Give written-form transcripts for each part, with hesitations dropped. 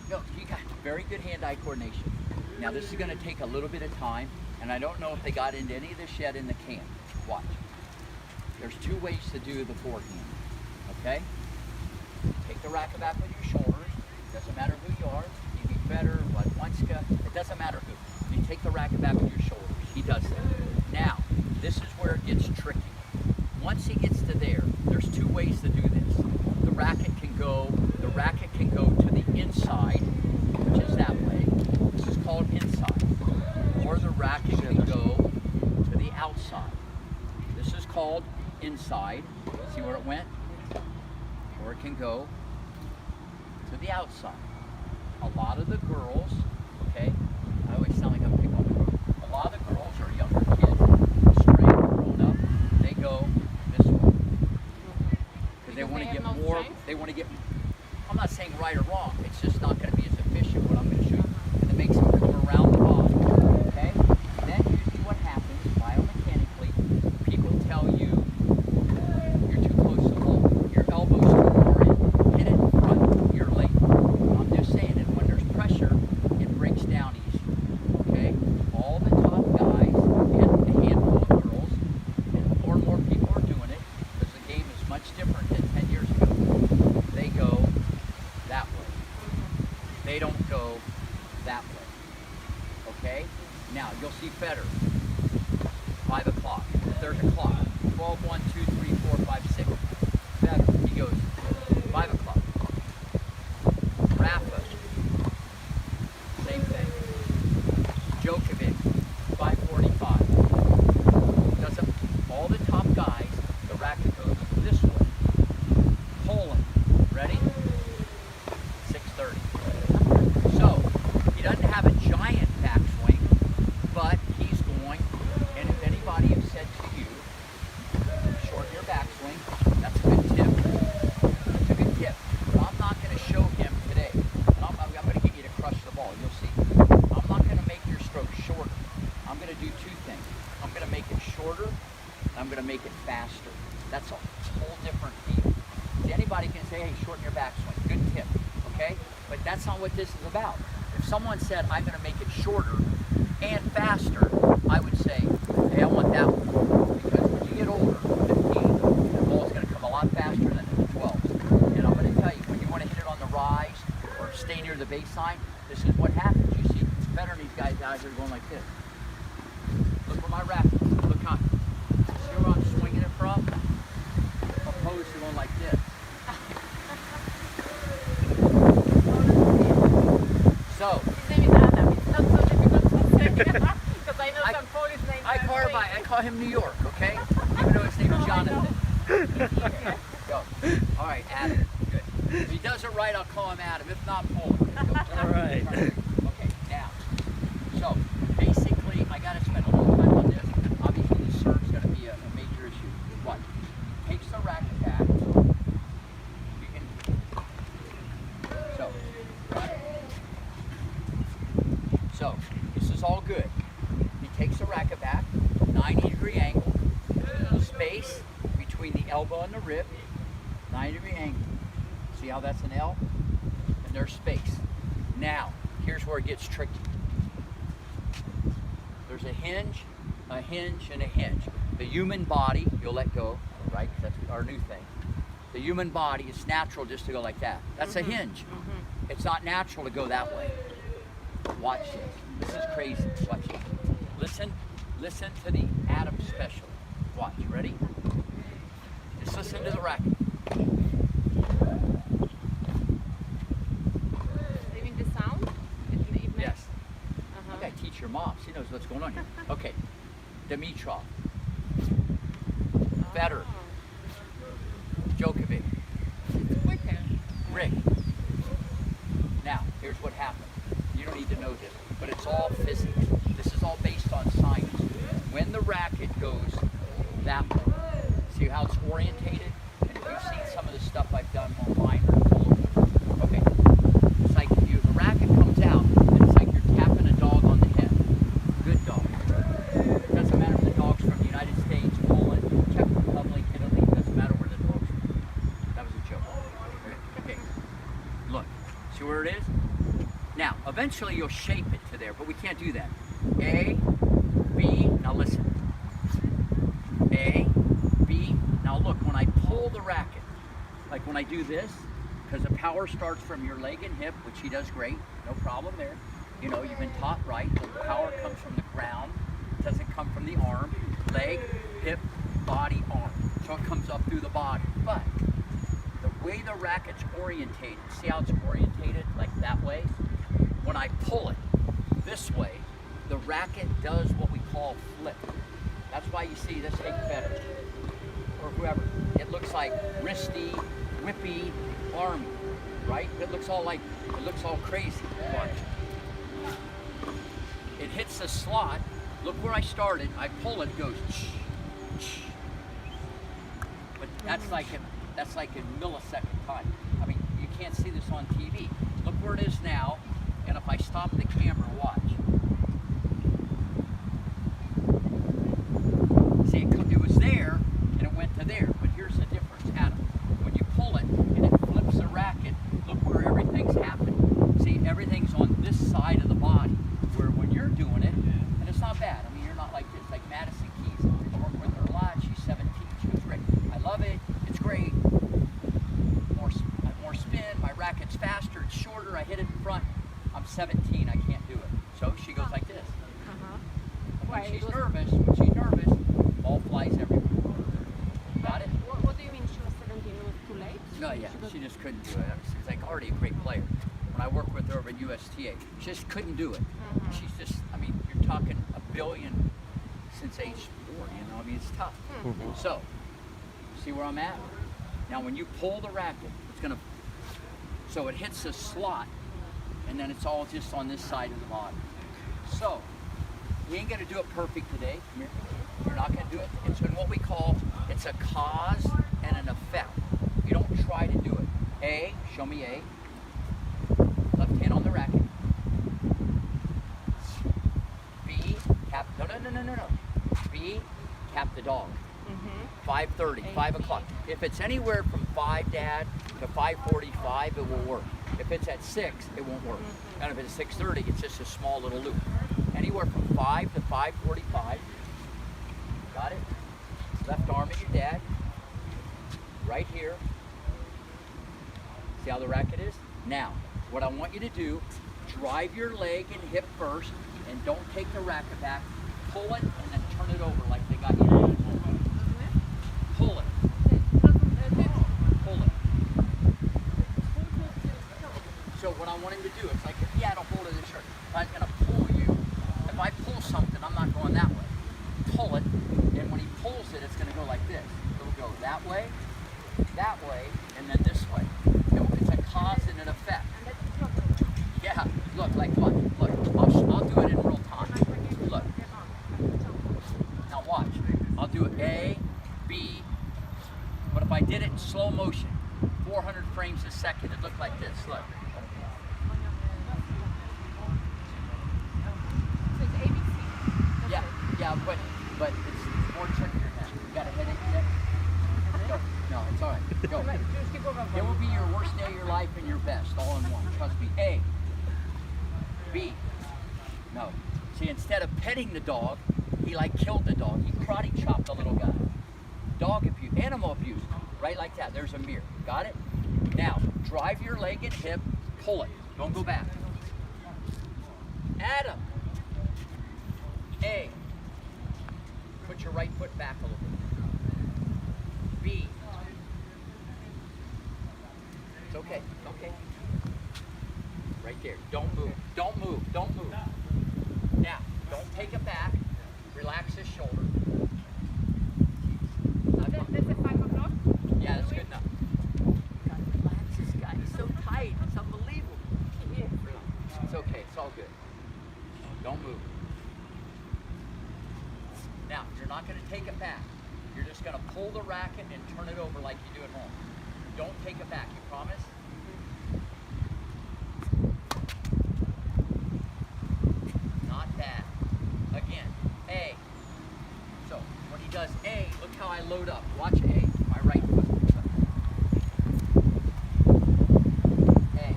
No, you got very good hand-eye coordination. Now this is going to take a little bit of time, and I don't know if they got into any of this yet in the camp. Watch. There's two ways to do the forehand, okay? Take the racket back with your shoulders. Doesn't matter who you are. You be better, Wadwanska. It doesn't matter who. You take the racket back with your shoulders. He does that. Now, this is where it gets tricky. Once he gets to there, there's two ways to do this. The racket can go to the inside, which is that way. This is called inside. Or the racket can go to the outside. This is called inside. See where it went? Or it can go to the outside. A lot of the girls, okay, I always sound like I'm picking on the girls. A lot of the girls are younger kids, straight, grown up, they go this way. Because they want to get more, they want to get, I'm not saying right or wrong, it's just not going to be as efficient what I'm going to show you. And it makes them come around the body, okay? And then usually what happens, biomechanically, people tell you, you're too close to the ball, your elbow's too far in, hit it in front, you're late. I'm just saying that when there's pressure, it breaks down easier, okay? All the top guys, and a handful of girls, and more people are doing it, because the game is much different than 10 years ago. They go that way. They don't go that way. Okay? Now, you'll see Federer. 5 o'clock. There's a clock. 12, 1, 2, 3, 4, 5, 6. Federer, he goes 5 o'clock. Rafa. Same thing. Djokovic. 5:45. Doesn't, all the top guys, the racket goes this way. Poland. Ready? 6:30. So, he doesn't have a giant backswing, but he's going, and if anybody has said to you, shorten your backswing, that's a good tip. That's a good tip. But I'm not going to show him today. I'm going to get you to crush the ball. You'll see. I'm not going to make your stroke shorter. I'm going to do two things. I'm going to make it shorter, and I'm going to make it faster. That's a whole different deal. Anybody can say, hey, shorten your backswing. Good tip, okay? But that's not what this is about. If someone said, I'm going to make it shorter and faster, I would say, hey, I want that one. Because when you get older, 15, the ball's going to come a lot faster than at the 12s. And I'm going to tell you, when you want to hit it on the rise or stay near the baseline, this is what happens. You see better these guys out here going like this. Look where my racket is. Look how, see where I'm swinging it from? Opposed to going like this. So, his name is Adam. It's not so difficult to say because I know some Polish names. I call him New York, okay? Even though his name is Jonathan. Okay, go. All right, Adam. Good. If he does it right, I'll call him Adam. If not, Poland. All right. Okay, now. So, basically, I got to spend a little time on this. Obviously, the serve's going to be a major issue. What? Takes the racket back. You can. So, this is all good. He takes the racket back, 90-degree angle, space between the elbow and the rib, 90-degree angle. See how that's an L? And there's space. Now, here's where it gets tricky. There's a hinge, and a hinge. The human body, you'll let go, right? That's our new thing. The human body is natural just to go like that. That's a hinge. It's not natural to go that way. Watch this. This is crazy. Watch this. Listen to the Adam special. Watch. Ready? Just listen to the racket. Even the sound? Yes. I gotta teach your mom. She knows what's going on here. Okay. Dimitrov. Federer. Djokovic. Quicker. Rick. Now, here's what happened. You don't need to know this, but it's all physics. This is all based on science. When the racket goes that way, see how it's orientated? And if you've seen some of the stuff I've done online, okay, it's like the racket comes out, and it's like you're tapping a dog on the head. Good dog. It doesn't matter if the dog's from the United States, Poland, Czech Republic, Italy, it doesn't matter where the dog's from. That was a joke. Okay, look, see where it is? Now, eventually you'll shape it to there, but we can't do that. A, B, now listen. A, B, now look, when I pull the racket, like when I do this, because the power starts from your leg and hip, which he does great, no problem there. You know, you've been taught right. The power comes from the ground, it doesn't come from the arm, leg, hip, body, arm. So it comes up through the body. But the way the racket's orientated, see how it's orientated like that way? When I pull it this way, the racket does what we call flip. That's why you see this big better, or whoever. It looks like wristy, whippy, army, right? It looks all crazy. Watch. It hits the slot. Look where I started. I pull it, it goes. But that's like a millisecond time. I mean, you can't see this on TV. Look where it is now. And if I stop the camera, watch. See, it was there, and it went to there. But here's the difference, Adam. When you pull it, and it flips the racket, look where everything's happening. See, everything's on this side of the body. Where when you're doing it, and it's not bad. I mean, you're not like this. Like Madison Keys, I work with her a lot. She's 17. She was great. I love it. It's great. More spin. My racket's faster. It's shorter. I hit it in front. I'm 17, I can't do it. So she goes like this. When she's nervous, ball flies everywhere. Got it? What do you mean she was 17? It was too late? No, yeah, she just couldn't do it. She's like already a great player. When I worked with her over at USTA, she just couldn't do it. She's just, I mean, you're talking a billion since age 4, you know, I mean, it's tough. So, see where I'm at? Now when you pull the racket, it's gonna, so it hits the slot, and then it's all just on this side of the body. So, we ain't gonna do it perfect today. We're not gonna do it. It's in what we call, it's a cause and an effect. You don't try to do it. A, show me A. Left hand on the racket. B, cap, no. B, cap the dog. 5:30, 5 o'clock. If it's anywhere from 5, Dad, to 5:45, it will work. If it's at 6, it won't work. And if it's 6:30, it's just a small little loop. Anywhere from 5 to 5:45. Got it? Left arm at your dad. Right here. See how the racket is? Now, what I want you to do, drive your leg and hip first, and don't take the racket back. Pull it, and then turn it over like they got you. Pull it. Pull it. So what I want him to do, it's like if he had a hold of the shirt, if I'm going to pull you, if I pull something, I'm not going that way. Pull it, and when he pulls it, it's going to go like this. It'll go that way, and then this way. It's a cause and an effect. Yeah, look, like what? Look, I'll do it in real time. Look. Now watch. I'll do A, B, but if I did it in slow motion, 400 frames a second, it looked like this. Look. So it's ABC. Yeah, but it's more trickier now. You got a headache yet? Go. No, it's all right. Go. It will be your worst day of your life and your best, all in one. Trust me. A, B. No. See, instead of petting the dog, he like killed the dog. He karate chopped the little guy. Dog abuse, animal abuse, right like that. There's a mirror. Got it? Now, drive your leg and hip, pull it. Don't go back. Adam. A. Put your right foot back a little bit. B. It's okay. It's okay. Right there. Don't move. Don't move. Don't move. Now, don't take it back. Relax his shoulder. That's at 5 o'clock? Yeah, that's good enough. Gotta relax this guy. He's so tight. It's unbelievable. It's okay. It's all good. Don't move. Now, you're not going to take it back. You're just going to pull the racket and turn it over like you do at home. Don't take it back. You promise? Not bad. Again, A. So, when he does A, look how I load up. Watch A. My right foot. A.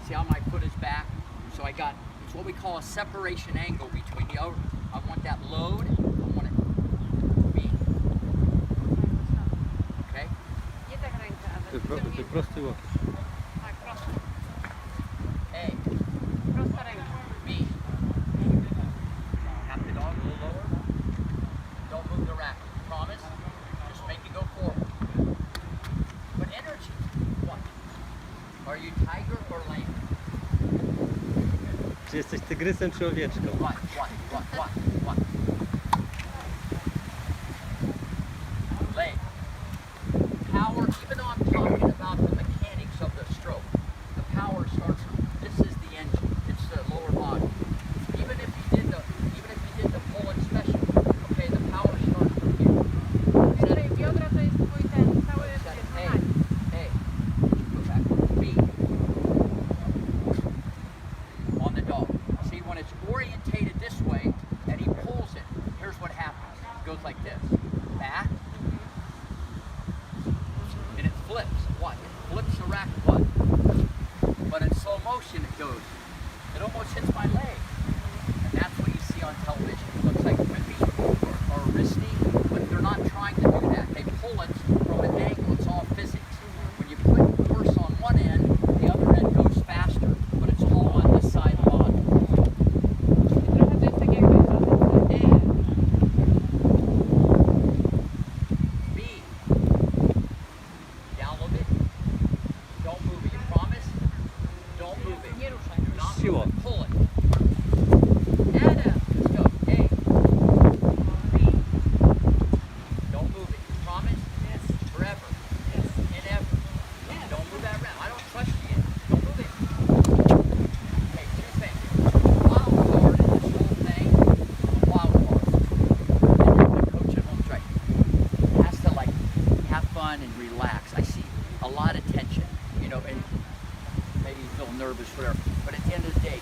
See how my foot is back. So I got, it's what we call a separation angle between the, I want that load, I want it be. Okay? Nie tak rękę, ale Ty prosty łokieć. tak, prosto. A, Prosta ręka. B. Tap the dog a little lower. Don't move the racket. Promise? Just make it go forward. But energy. What? Are you tiger or lamb? Czy jesteś tygrysem czy owieczką? What? Leg. Power, even though I'm talking about the mechanics of the stroke, the power starts from, this is the engine, it's the lower body. Even if you did the pull-in special, okay, the power starts from here. Tutaj biodra to jest twój ten cały A, go back, B. On the dog. See, when it's orientated this way and he pulls it, here's what happens. It goes like this. Back. And it flips. What? It flips the racket. What? But in slow motion it goes. It almost hits my leg. And that's what you see on television. It looks like whippy or wristy, but they're not trying to do that. They pull it from an angle. It's all physics. When you put force on one end, the other end goes faster, but it's all on this side of the body. trochę to jest tak jakby B. Down a little bit. Don't move it. You promise? Don't move it. nie ruszaj. Not Siła. move it. Pull it. Adam. Let's go. A. B. Don't move it. You promise? Yes. Forever. Yes. And ever. Yes. Don't move that around. I don't trust you yet. Don't move it. Okay, two things. Wild card in this whole thing. Wild card. And the coach at home right. Has to like have fun and relax. I see a lot of tension, you know, and maybe he's a little nervous, whatever. But at the end of the day,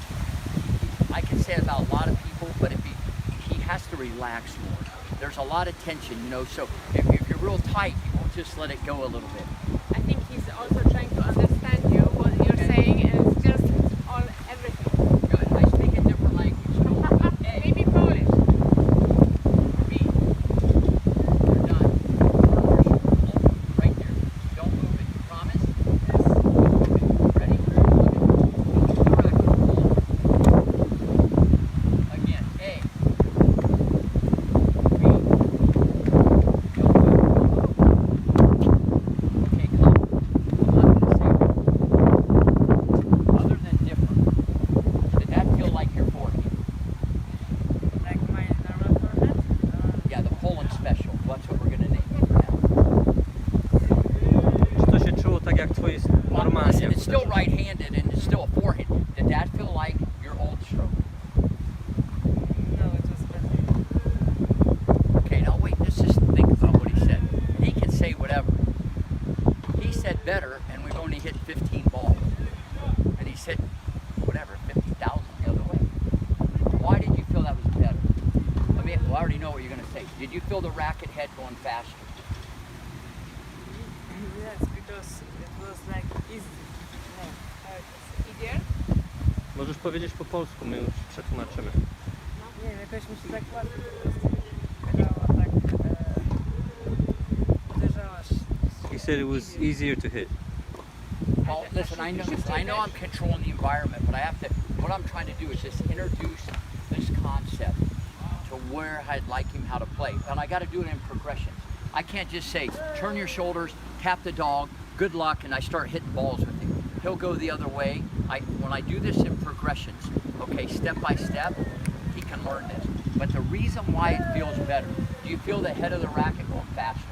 I can say about a lot of people, but if he has to relax more. There's a lot of tension, you know, so if you're real tight, you won't just let it go a little bit. I think he's also trying to understand you, what you're saying, and it's just all everything. Good. I speak a different language. A. Maybe Polish. B. You're done. Right there. Don't move it. You promise? Okay. Ready? Again. A. B. Don't move. Okay, come. I'm not going to say other than different. Did that feel like your forehand? Like my normal forehand. Yeah, the Poland special. That's what we're going to name it for now. Czy to się czuło tak jak twoje normalnie? Listen, it's still right-handed and it's still a forehand. Did that feel like your old stroke? No, it was better. Okay, now wait, let's just think about what he said. He can say whatever. He said better, and we've only hit 15 balls. And he's hit, whatever, 50,000 the other way. Why did you feel that was better? Well, I already know what you're going to say. Did you feel the racket head going faster? Yes, because it was like easy. No, easier? Możesz powiedzieć po polsku, my już przetłumaczymy. Nie wiem, jakoś mi się tak łatwiej po prostu wydawało, tak uderzałaś. He said it was easier to hit. Well, listen, I know I'm controlling the environment, but I have to, what I'm trying to do is just introduce this concept to where I'd like him how to play. And I got to do it in progressions. I can't just say, turn your shoulders, tap the dog, good luck, and I start hitting balls with him. He'll go the other way. When I do this in progressions, okay, step by step, he can learn this. But the reason why it feels better, do you feel the head of the racket going faster?